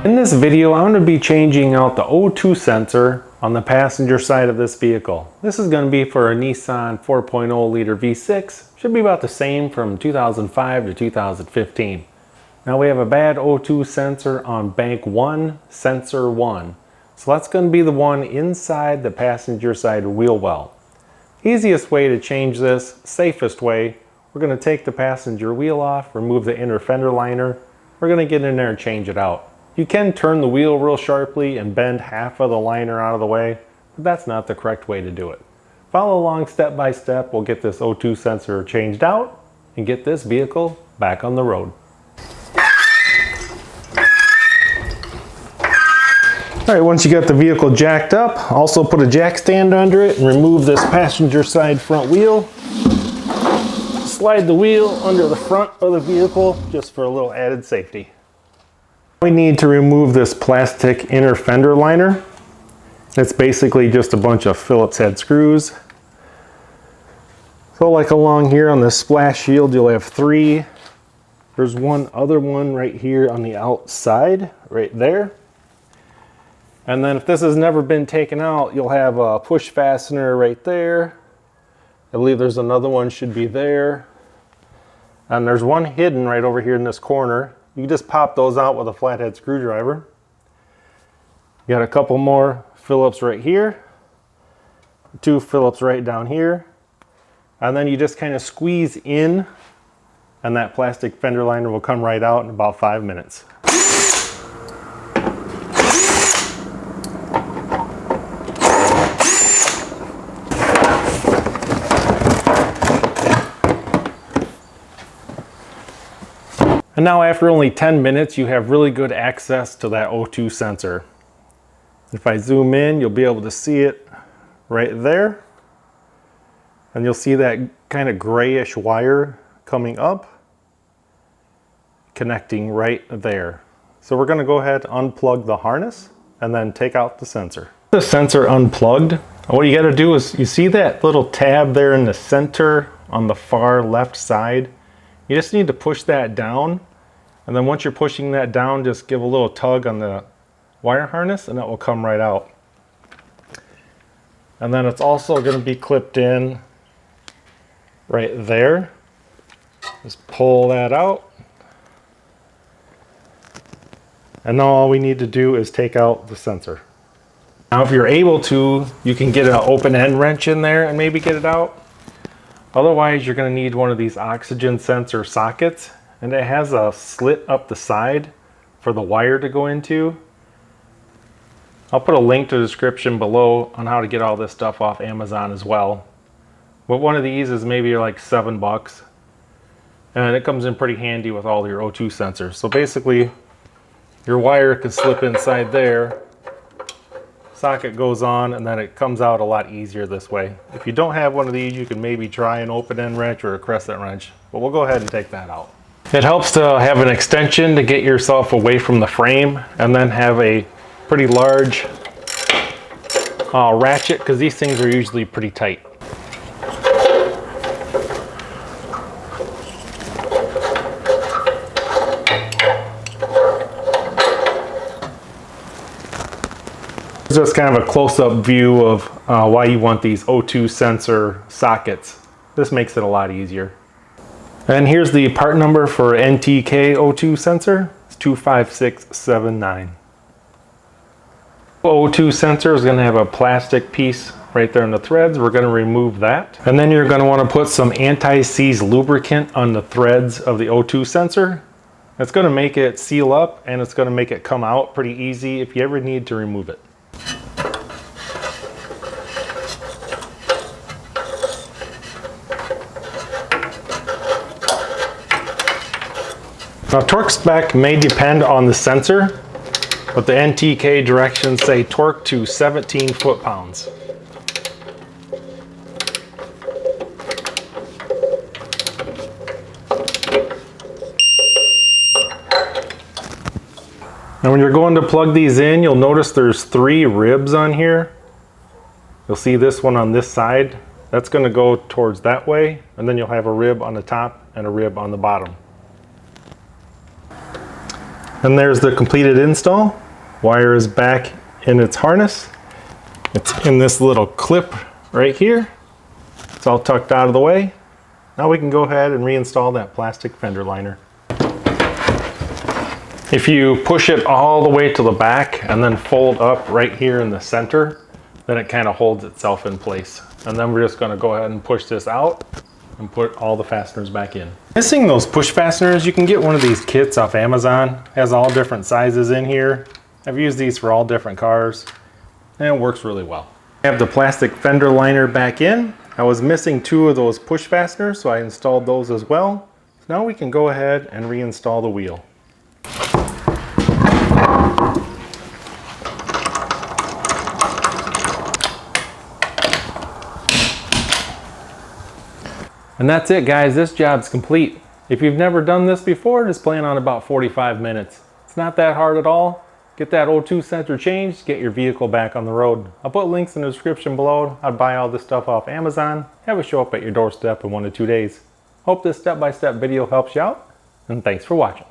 In this video, I'm going to be changing out the O2 sensor on the passenger side of this vehicle. This is going to be for a Nissan 4.0 liter V6. Should be about the same from 2005 to 2015. Now we have a bad O2 sensor on bank 1, sensor 1. So that's going to be the one inside the passenger side wheel well. Easiest way to change this, safest way, we're going to take the passenger wheel off, remove the inner fender liner. We're going to get in there and change it out. You can turn the wheel real sharply and bend half of the liner out of the way, but that's not the correct way to do it. Follow along step by step. We'll get this O2 sensor changed out and get this vehicle back on the road. Alright, once you got the vehicle jacked up, also put a jack stand under it and remove this passenger side front wheel. Slide the wheel under the front of the vehicle just for a little added safety. We need to remove this plastic inner fender liner. It's basically just a bunch of Phillips head screws. So like along here on the splash shield, you'll have 3. There's one other one right here on the outside, right there. And then if this has never been taken out, you'll have a push fastener right there. I believe there's another one should be there. And there's one hidden right over here in this corner. You can just pop those out with a flathead screwdriver. You got a couple more Phillips right here. 2 Phillips right down here. And then you just kind of squeeze in and that plastic fender liner will come right out in about 5 minutes. And now after only 10 minutes, you have really good access to that O2 sensor. If I zoom in, you'll be able to see it right there. And you'll see that kind of grayish wire coming up, connecting right there. So we're gonna go ahead and unplug the harness and then take out the sensor. The sensor unplugged, what you gotta do is, you see that little tab there in the center on the far left side? You just need to push that down, and then once you're pushing that down, just give a little tug on the wire harness and that will come right out. And then it's also going to be clipped in right there. Just pull that out. And now all we need to do is take out the sensor. Now if you're able to, you can get an open end wrench in there and maybe get it out. Otherwise, you're going to need one of these oxygen sensor sockets, and it has a slit up the side for the wire to go into. I'll put a link to the description below on how to get all this stuff off Amazon as well. But one of these is maybe like $7, and it comes in pretty handy with all your O2 sensors. So basically, your wire can slip inside there. Socket goes on and then it comes out a lot easier this way. If you don't have one of these, you can maybe try an open end wrench or a crescent wrench, but we'll go ahead and take that out. It helps to have an extension to get yourself away from the frame, and then have a pretty large ratchet, because these things are usually pretty tight. Just kind of a close-up view of why you want these O2 sensor sockets. This makes it a lot easier. And here's the part number for NTK O2 sensor. It's 25679. O2 sensor is going to have a plastic piece right there in the threads. We're going to remove that. And then you're going to want to put some anti-seize lubricant on the threads of the O2 sensor. It's going to make it seal up, and it's going to make it come out pretty easy if you ever need to remove it. Now torque spec may depend on the sensor, but the NTK directions say torque to 17 foot-pounds. Now when you're going to plug these in, you'll notice there's 3 ribs on here. You'll see this one on this side. That's going to go towards that way, and then you'll have a rib on the top and a rib on the bottom. And there's the completed install. Wire is back in its harness. It's in this little clip right here. It's all tucked out of the way. Now we can go ahead and reinstall that plastic fender liner. If you push it all the way to the back and then fold up right here in the center, then it kind of holds itself in place. And then we're just going to go ahead and push this out and put all the fasteners back in. Missing those push fasteners, you can get one of these kits off Amazon. It has all different sizes in here. I've used these for all different cars and it works really well. I have the plastic fender liner back in. I was missing 2 of those push fasteners, so I installed those as well. So now we can go ahead and reinstall the wheel. And that's it, guys. This job's complete. If you've never done this before, just plan on about 45 minutes. It's not that hard at all. Get that O2 sensor changed, get your vehicle back on the road. I'll put links in the description below. I'd buy all this stuff off Amazon, have it show up at your doorstep in 1 to 2 days. Hope this step-by-step video helps you out, and thanks for watching.